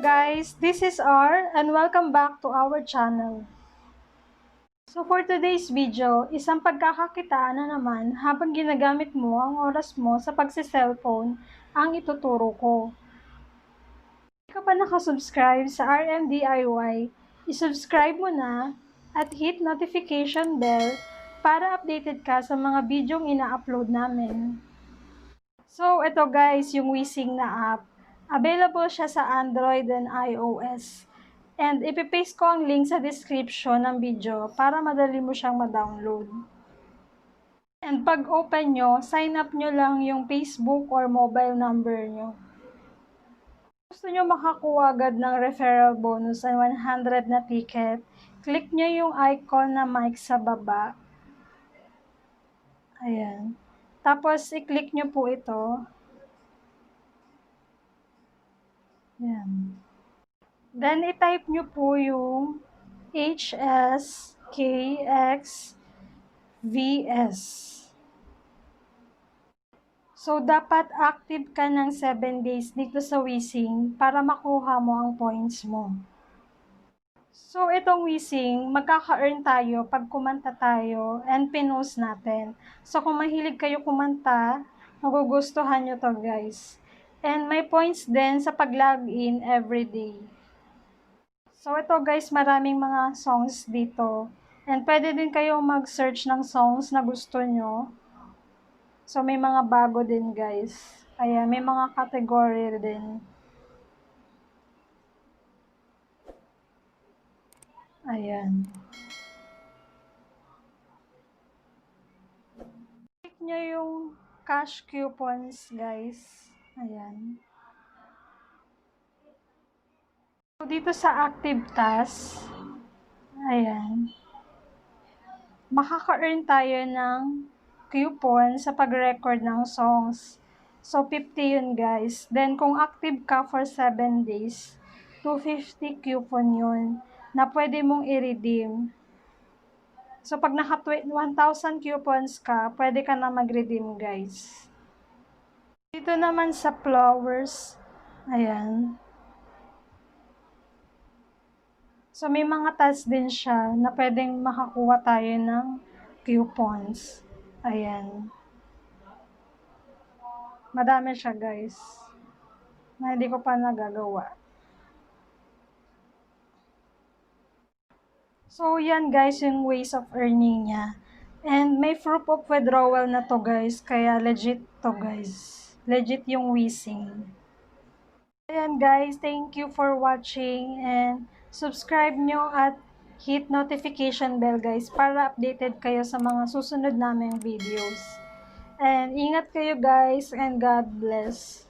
guys, this is R and welcome back to our channel. So for today's video, isang pagkakakitaan na naman habang ginagamit mo ang oras mo sa pagsi-cellphone ang ituturo ko. Kung hindi ka pa nakasubscribe sa RMDIY, isubscribe mo na at hit notification bell para updated ka sa mga bidyong ina-upload namin. So ito guys, yung Wesing na app. Available siya sa Android and iOS. And ipipaste ko ang link sa description ng video para madali mo siyang ma-download. And pag open nyo, sign up nyo lang yung Facebook or mobile number nyo. Gusto nyo makakuha agad ng referral bonus and 100 na ticket, click nyo yung icon na mic sa baba. Ayan. Tapos i-click nyo po ito. Ayan. Then, i-type nyo po yung HSKXVS. So, dapat active ka ng 7 days dito sa Wesing para makuha mo ang points mo. So, itong Wesing, magkaka-earn tayo pag kumanta tayo and pinost natin. So, kung mahilig kayo kumanta, magugustuhan nyo to guys. And may points din sa pag-login everyday. So, ito guys, maraming mga songs dito. And pwede din kayo mag-search ng songs na gusto nyo. So, may mga bago din guys. Ayan, may mga category din. Ayan. Click nyo yung cash coupons guys. Ayan. So, dito sa active task, ayan, makaka-earn tayo ng coupon sa pag-record ng songs. So, 50 yun guys. Then, kung active ka for 7 days, 250 coupon yun na pwede mong i-redeem. So, pag naka 1,000 coupons ka, pwede ka na mag-redeem guys. Dito naman sa flowers, ayan. So, may mga task din siya na pwedeng makakuha tayo ng coupons. Ayan. Madami siya, guys. Na hindi ko pa nagagawa. So, yan guys, yung ways of earning niya. And may proof of withdrawal na to, guys. Kaya legit to, guys. Legit yung Wesing. Ayan guys, thank you for watching and subscribe nyo at hit notification bell guys para updated kayo sa mga susunod naming videos. And ingat kayo guys and God bless.